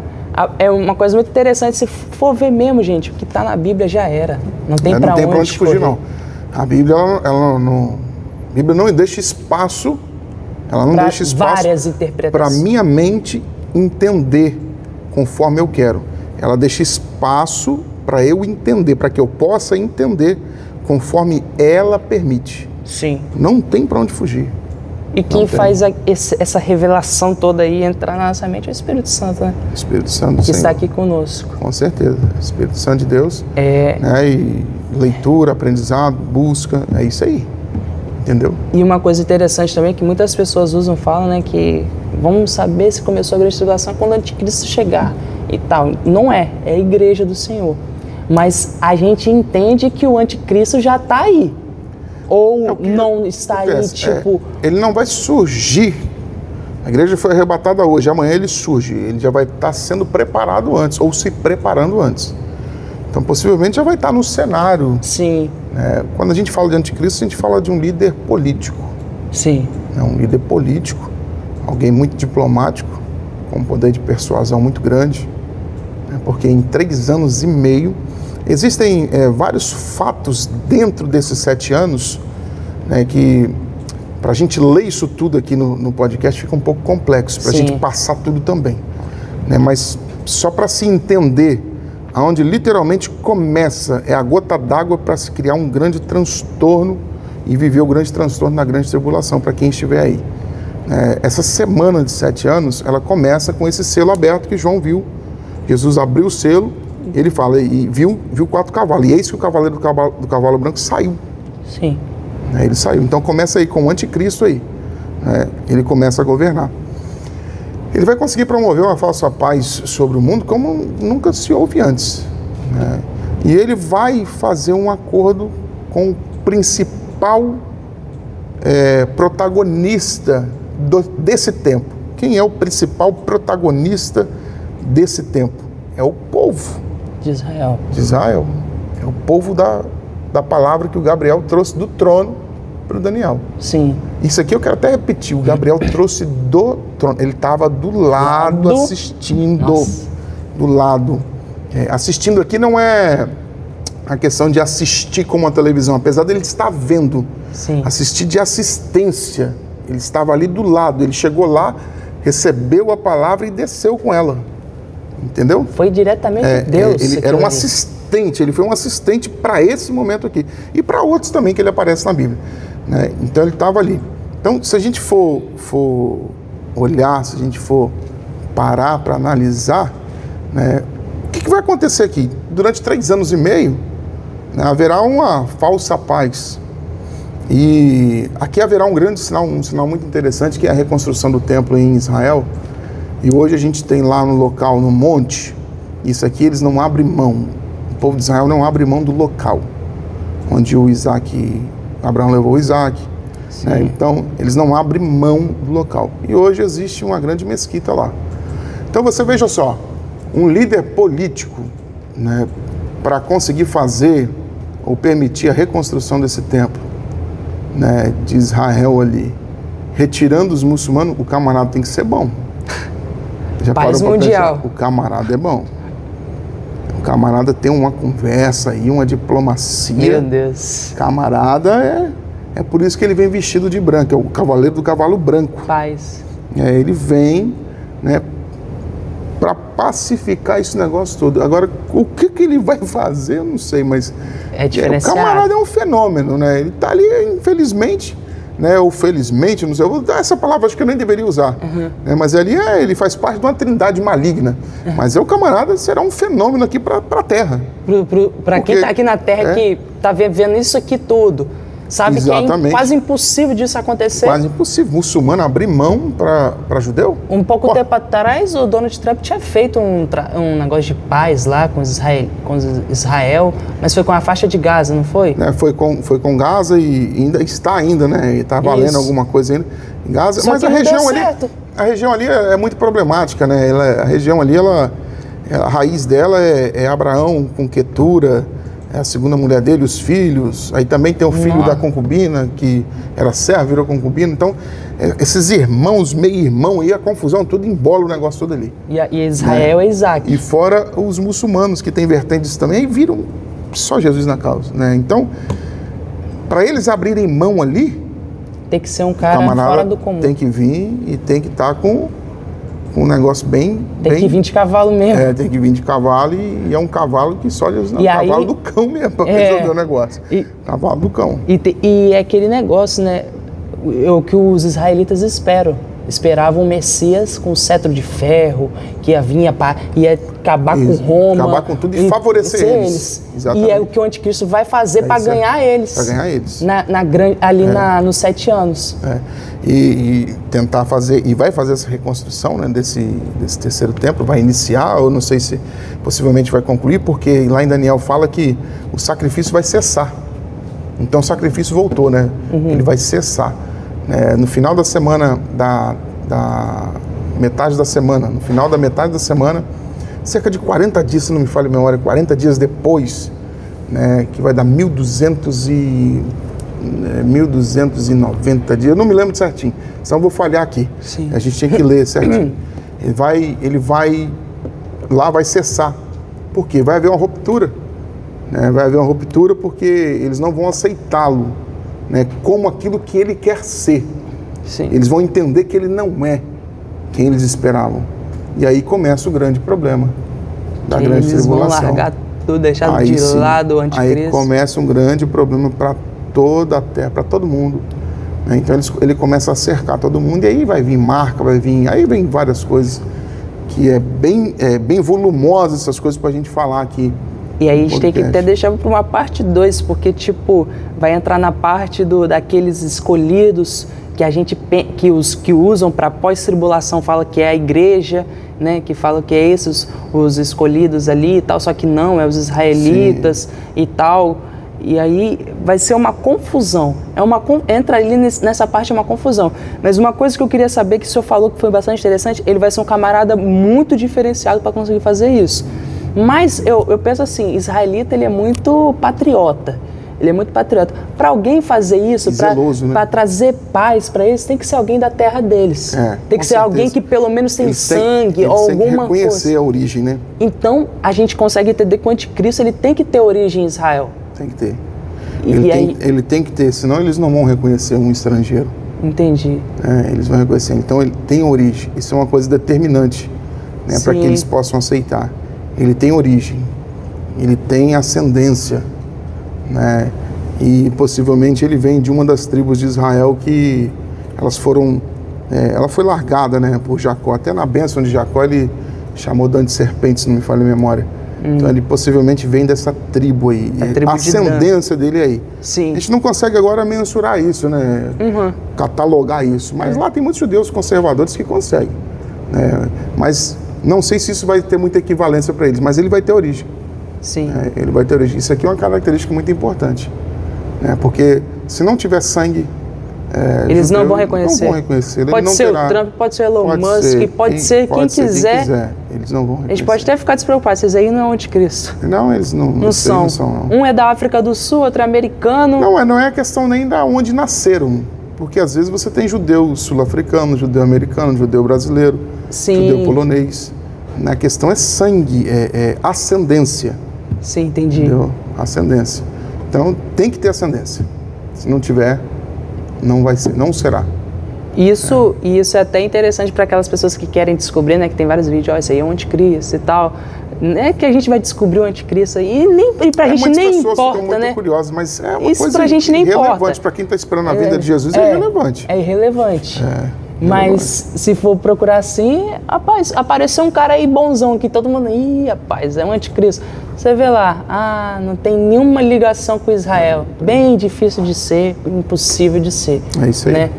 É uma coisa muito interessante, se for ver mesmo, gente, o que está na Bíblia já era. Não tem para onde fugir, não. A Bíblia, ela não deixa espaço, várias interpretações. Para minha mente entender conforme eu quero. Ela deixa espaço para eu entender, para que eu possa entender conforme ela permite. Sim. Não tem para onde fugir. E quem faz essa revelação toda aí entrar na nossa mente é o Espírito Santo, né? O Espírito Santo, que está aqui conosco. Com certeza. O Espírito Santo de Deus. Né? E leitura, aprendizado, busca, é isso aí. Entendeu? E uma coisa interessante também que muitas pessoas falam, né? Que vamos saber se começou a grande tribulação quando o anticristo chegar e tal. Não é a igreja do Senhor. Mas a gente entende que o anticristo já está aí. Ou não está aí, tipo... ele não vai surgir A igreja foi arrebatada hoje, amanhã ele surge, ele já vai estar sendo preparado antes, ou se preparando antes. Então, possivelmente já vai estar no cenário. Sim. Quando a gente fala de anticristo, a gente fala de um líder político. Sim. Um líder político, alguém muito diplomático, com um poder de persuasão muito grande, porque em 3 anos e meio, existem vários fatos dentro desses 7 anos, que para a gente ler isso tudo aqui no podcast fica um pouco complexo, para a gente passar tudo também. Mas só para se entender aonde literalmente começa, é a gota d'água para se criar um grande transtorno e viver o grande transtorno na grande tribulação, para quem estiver aí. Essa semana de 7 anos, ela começa com esse selo aberto que João viu. Jesus abriu o selo, ele fala, e viu 4 cavalos, e eis que o cavaleiro do cavalo branco saiu. Sim. Ele saiu. Então começa aí com o anticristo aí. Ele começa a governar. Ele vai conseguir promover uma falsa paz sobre o mundo como nunca se houve antes. E ele vai fazer um acordo com o principal protagonista desse tempo. Quem é o principal protagonista desse tempo? É o povo de Israel. De Israel. É o povo da palavra que o Gabriel trouxe do trono para o Daniel. Sim. Isso aqui eu quero até repetir. O Gabriel trouxe do trono. Ele estava do lado assistindo. Nossa. Do lado. Assistindo aqui não é a questão de assistir como uma televisão, apesar dele estar vendo. Sim. Assistir de assistência. Ele estava ali do lado. Ele chegou lá, recebeu a palavra e desceu com ela. Entendeu? Foi diretamente de Deus. Ele era um assistente, ele foi um assistente para esse momento aqui. E para outros também que ele aparece na Bíblia. Então ele estava ali. Então, se a gente for olhar, se a gente for parar para analisar, o que vai acontecer aqui? Durante 3 anos e meio, haverá uma falsa paz. E aqui haverá um grande sinal, um sinal muito interessante, que é a reconstrução do templo em Israel. E hoje a gente tem lá no local, no monte, isso aqui eles não abrem mão. O povo de Israel não abre mão do local, onde Abraão levou o Isaac. Então, eles não abrem mão do local. E hoje existe uma grande mesquita lá. Então você veja só, um líder político, para conseguir fazer ou permitir a reconstrução desse templo, de Israel ali, retirando os muçulmanos, o camarada tem que ser bom. Já paz mundial. O camarada é bom. O camarada tem uma conversa aí, uma diplomacia. Meu Deus. Camarada é por isso que ele vem vestido de branco, é o cavaleiro do cavalo branco. Paz. Ele vem, para pacificar esse negócio todo. Agora, o que ele vai fazer, eu não sei, mas é diferenciado. O camarada é um fenômeno, Ele está ali, infelizmente, ou felizmente, não sei, eu vou dar essa palavra, acho que eu nem deveria usar, mas ali ele faz parte de uma trindade maligna, mas o camarada será um fenômeno aqui para a Terra. Para quem está aqui na Terra, que está vivendo isso aqui tudo, sabe? Exatamente. Que é quase impossível disso acontecer. Quase impossível. Muçulmano abrir mão para judeu? Um pouco tempo atrás, o Donald Trump tinha feito um negócio de paz lá com Israel, mas foi com a faixa de Gaza, não foi? Foi com Gaza e ainda está está valendo alguma coisa ainda em Gaza. Só mas a região ali é muito problemática, a região ali, a raiz dela é Abraão com Quetura, é a segunda mulher dele, os filhos, aí também tem o filho da concubina, que era servo, virou concubina. Então, esses irmãos, meio-irmão, aí a confusão, tudo embola o negócio todo ali. E Israel é Isaac. E fora os muçulmanos, que têm vertentes também, aí viram só Jesus na causa. Então, para eles abrirem mão ali, tem que ser um cara fora do comum. Tem que vir e tem que estar com um negócio bem... Tem que vir de cavalo mesmo. Tem que vir de cavalo e é um cavalo que só Jesus não. É um cavalo do cão mesmo para resolver o negócio. Cavalo do cão. E é aquele negócio, o que os israelitas esperavam o Messias com o cetro de ferro, que ia vir, ia acabar com Roma. Acabar com tudo e favorecer eles. Exatamente. E é o que o anticristo vai fazer para ganhar eles. Para ganhar eles. Nos 7 anos. E tentar fazer, e vai fazer essa reconstrução desse terceiro templo, vai iniciar, eu não sei se possivelmente vai concluir, porque lá em Daniel fala que o sacrifício vai cessar. Então o sacrifício voltou, Ele vai cessar. No final da semana da metade da semana, no final da metade da semana, cerca de 40 dias, se não me falha a memória, 40 dias depois, né, que vai dar 1.290 dias, eu não me lembro certinho, senão eu vou falhar aqui. Sim. A gente tinha que ler certinho. Lá vai cessar. Por quê? Vai haver uma ruptura. Né? Vai haver uma ruptura porque eles não vão aceitá-lo, né, como aquilo que ele quer ser. Sim. Eles vão entender que ele não é quem eles esperavam. E aí começa o grande problema da grande tribulação. Eles vão largar tudo, deixar aí, de sim, lado o anticristo. Aí começa um grande problema para toda a terra, para todo mundo. Então ele começa a cercar todo mundo e aí vai vir marca, aí vem várias coisas que é bem volumosa essas coisas para a gente falar aqui. E aí a gente tem que até deixar para uma parte 2, porque tipo, vai entrar na parte daqueles escolhidos que os que usam para pós-tribulação fala que é a igreja, né, que fala que é esses os escolhidos ali e tal, só que não, é os israelitas. Sim. E tal. E aí vai ser uma confusão. Entra ali nessa parte, é uma confusão. Mas uma coisa que eu queria saber, que o senhor falou que foi bastante interessante, ele vai ser um camarada muito diferenciado para conseguir fazer isso. Mas eu penso assim, israelita, ele é muito patriota. Ele é muito patriota. Para alguém fazer isso, para trazer paz para eles, tem que ser alguém da terra deles. Tem que ser alguém que pelo menos tem sangue ou alguma coisa. Tem que reconhecer a origem, né? Então, a gente consegue entender que o anticristo ele tem que ter origem em Israel. Tem que ter. Ele tem que ter, senão eles não vão reconhecer um estrangeiro. Entendi. Eles vão reconhecer. Então ele tem origem. Isso é uma coisa determinante, né, para que eles possam aceitar. Ele tem origem. Ele tem ascendência, né? E possivelmente ele vem de uma das tribos de Israel que ela foi largada, né, por Jacó. Até na bênção de Jacó ele chamou Dan de serpente, se não me falha a memória. Então ele possivelmente vem dessa tribo aí, a ascendência dele aí. Sim. A gente não consegue agora mensurar isso, né? Catalogar isso, mas lá tem muitos judeus conservadores que conseguem. Né? Mas não sei se isso vai ter muita equivalência para eles, mas ele vai ter origem. Sim. Ele vai ter origem. Isso aqui é uma característica muito importante, né? Porque se não tiver sangue, eles não vão reconhecer. Não vão reconhecer. Pode ser o Trump, pode ser o Elon Musk, pode ser quem quiser. Eles não vão reconhecer. A gente pode até ficar despreocupado, esses aí não é o anticristo. Não, eles não são. Um é da África do Sul, outro é americano. Não é questão nem da onde nasceram. Porque às vezes você tem judeu sul-africano, judeu americano, judeu brasileiro, judeu polonês. A questão é sangue, é ascendência. Sim, entendi. Entendeu? Ascendência. Então tem que ter ascendência. Se não tiver, não vai ser, não será. Isso é até interessante para aquelas pessoas que querem descobrir, né? Que tem vários vídeos, isso aí é o anticristo e tal. Não é que a gente vai descobrir o anticristo aí, e pra gente nem importa, pessoas ficam muito né? curiosas, mas é uma isso coisa pra gente nem irrelevante. Importa. Para quem está esperando a vinda de Jesus, é irrelevante. É irrelevante. Mas se for procurar assim, rapaz, apareceu um cara aí bonzão que todo mundo, rapaz, é um anticristo. Você vê lá, não tem nenhuma ligação com Israel. Bem difícil de ser, impossível de ser. É isso aí. Né?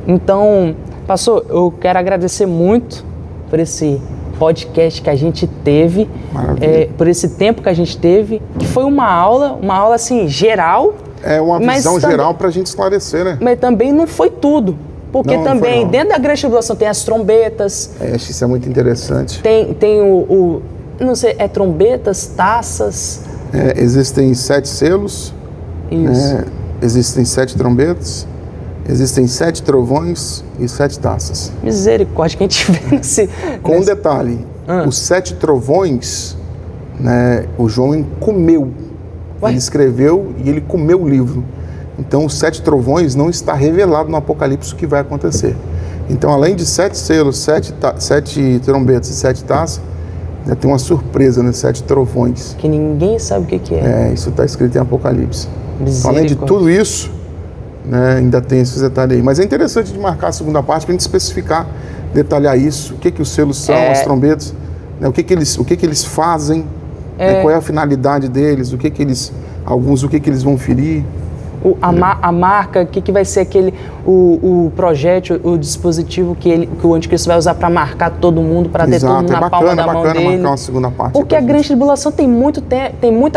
Então, pastor, eu quero agradecer muito por esse podcast que a gente teve, por esse tempo que a gente teve, que foi uma aula assim, geral. É uma visão geral para a gente esclarecer, né? Mas também não foi tudo. Porque não também, dentro da grande tribulação, tem as trombetas. Acho que isso é muito interessante. Tem não sei, trombetas, taças. Existem 7 selos. Isso. Existem 7 trombetas. Existem 7 trovões e 7 taças. Misericórdia, quem tiver nesse... Com um detalhe, os 7 trovões, né, o João comeu. Ele escreveu e ele comeu o livro. Então, os 7 trovões não está revelado no Apocalipse o que vai acontecer. Então, além de 7 selos, 7 trombetas e 7 taças, já tem uma surpresa, né? 7 trovões. Que ninguém sabe o que é. Isso está escrito em Apocalipse. Então, além de tudo isso, né, ainda tem esses detalhes aí. Mas é interessante de marcar a segunda parte para a gente especificar, detalhar isso, o que os selos são, as trombetas, né, o que eles fazem, né, qual é a finalidade deles, o que eles vão ferir. A marca, o que vai ser aquele o projétil, o dispositivo que o anticristo vai usar para marcar todo mundo, para ter todo mundo na palma da mão dele. É bacana marcar uma segunda parte. Porque a grande tribulação tem muita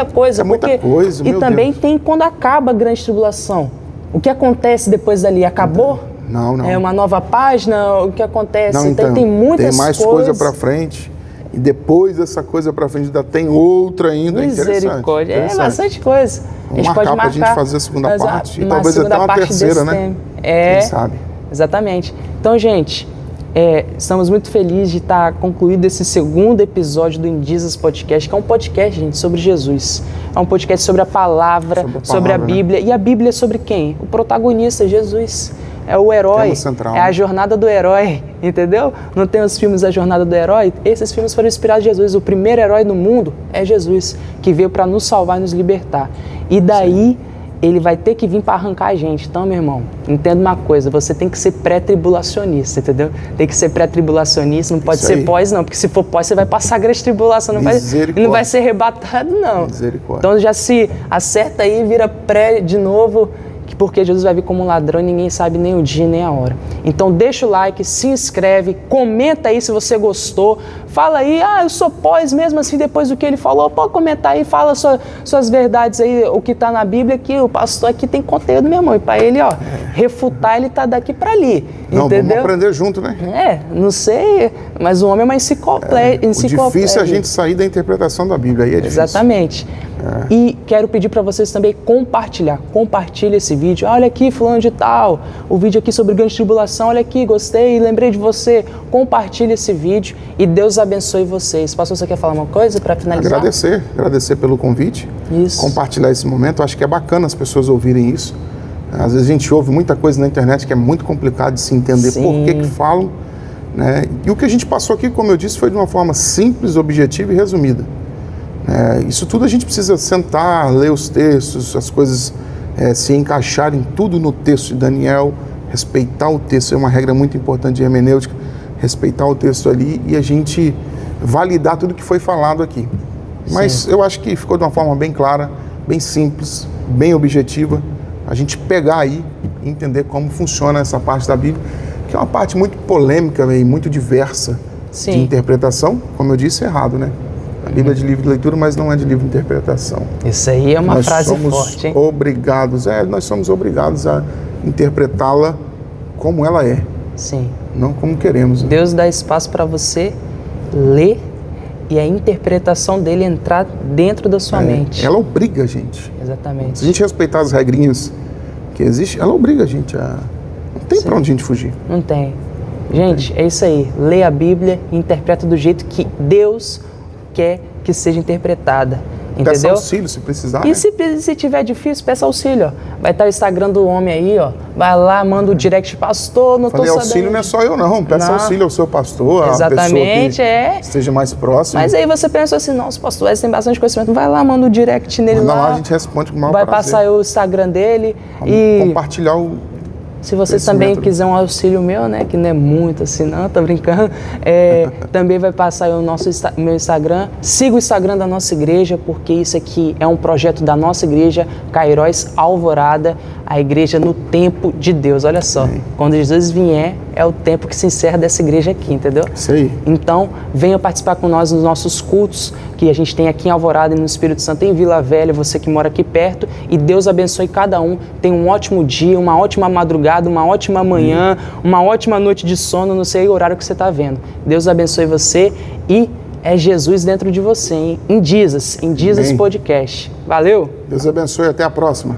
coisa. Muita coisa, e também tem quando acaba a grande tribulação. O que acontece depois dali? Acabou? Não. É uma nova página, o que acontece? Não, então, tem muitas tem mais coisa para frente. E depois dessa coisa para frente ainda tem outra ainda. Misericórdia. É bastante coisa. A gente pode marcar para a gente fazer a segunda parte. E talvez até uma terceira, né? Quem sabe? Exatamente. Então, gente, estamos muito felizes de estar concluído esse segundo episódio do Indizas Podcast, que é um podcast, gente, sobre Jesus. É um podcast sobre a palavra, sobre a Bíblia. Né? E a Bíblia é sobre quem? O protagonista, Jesus. É o herói, central, é a jornada do herói, entendeu? Não tem os filmes A Jornada do Herói? Esses filmes foram inspirados em Jesus. O primeiro herói do mundo é Jesus, que veio para nos salvar e nos libertar. E daí, ele vai ter que vir para arrancar a gente. Então, meu irmão, entenda uma coisa, você tem que ser pré-tribulacionista, entendeu? Tem que ser pré-tribulacionista, não pode ser pós, não, porque se for pós, você vai passar grande tribulação, não vai ser arrebatado, não. Então, já se acerta aí, vira pré de novo, porque Jesus vai vir como um ladrão e ninguém sabe nem o dia nem a hora. Então deixa o like, se inscreve, comenta aí se você gostou, fala aí, eu sou pós mesmo assim depois do que ele falou, pode comentar aí, fala suas verdades aí, o que está na Bíblia, que o pastor aqui tem conteúdo, meu irmão, e para ele, refutar, ele tá daqui para ali, não, entendeu? Vamos aprender junto, né? Não sei, mas o homem é uma enciclopédia. O difícil é a gente sair da interpretação da Bíblia, aí é difícil. Exatamente. E quero pedir para vocês também compartilhe esse vídeo. Olha aqui, fulano de tal, o vídeo aqui sobre grande tribulação, olha aqui, gostei, lembrei de você. Compartilhe esse vídeo e Deus abençoe vocês. Pastor, você quer falar uma coisa para finalizar? Agradecer pelo convite. Isso. Compartilhar esse momento, acho que é bacana as pessoas ouvirem isso. Às vezes a gente ouve muita coisa na internet que é muito complicado de se entender por que falam, né? E o que a gente passou aqui, como eu disse, foi de uma forma simples, objetiva e resumida. Isso tudo a gente precisa sentar, ler os textos, as coisas se encaixarem tudo no texto de Daniel, respeitar o texto, é uma regra muito importante de hermenêutica, respeitar o texto ali e a gente validar tudo que foi falado aqui. Mas eu acho que ficou de uma forma bem clara, bem simples, bem objetiva, a gente pegar aí e entender como funciona essa parte da Bíblia, que é uma parte muito polêmica e muito diversa de interpretação, como eu disse, errado, né? A Bíblia é de livro de leitura, mas não é de livro de interpretação. Isso aí é uma frase forte, hein? Nós somos obrigados a interpretá-la como ela é. Sim. Não como queremos. Né? Deus dá espaço para você ler e a interpretação dele entrar dentro da sua mente. Ela obriga a gente. Exatamente. Se a gente respeitar as regrinhas que existem, ela obriga a gente a... Não tem para onde a gente fugir. Não tem. Gente, é isso aí. Lê a Bíblia e interpreta do jeito que Deus quer que seja interpretada, entendeu? Peça auxílio se precisar. E se tiver difícil, peça auxílio, ó. Vai estar o Instagram do homem aí, ó. Vai lá, manda o direct, pastor, não tô sabendo. Auxílio não é só eu não, peça auxílio ao seu pastor, exatamente, a pessoa que esteja mais próximo. Mas aí você pensa assim, nossa, pastor, esse tem bastante conhecimento, vai lá, manda o direct nele lá. A gente responde com o maior prazer. Vai passar o Instagram dele. Vamos compartilhar o... Se vocês também quiserem um auxílio meu, né, que não é muito assim, não, tô brincando, também vai passar aí o meu Instagram. Siga o Instagram da nossa igreja, porque isso aqui é um projeto da nossa igreja, Cairóis Alvorada, a igreja no tempo de Deus. Olha só, quando Jesus vier, é o tempo que se encerra dessa igreja aqui, entendeu? Isso aí. Então, venha participar com nós nos nossos cultos, que a gente tem aqui em Alvorada e no Espírito Santo, em Vila Velha, você que mora aqui perto, e Deus abençoe cada um. Tenha um ótimo dia, uma ótima madrugada, uma ótima manhã, uma ótima noite de sono, não sei o horário que você está vendo. Deus abençoe você e é Jesus dentro de você, hein? Indizas Podcast. Valeu! Deus abençoe, até a próxima.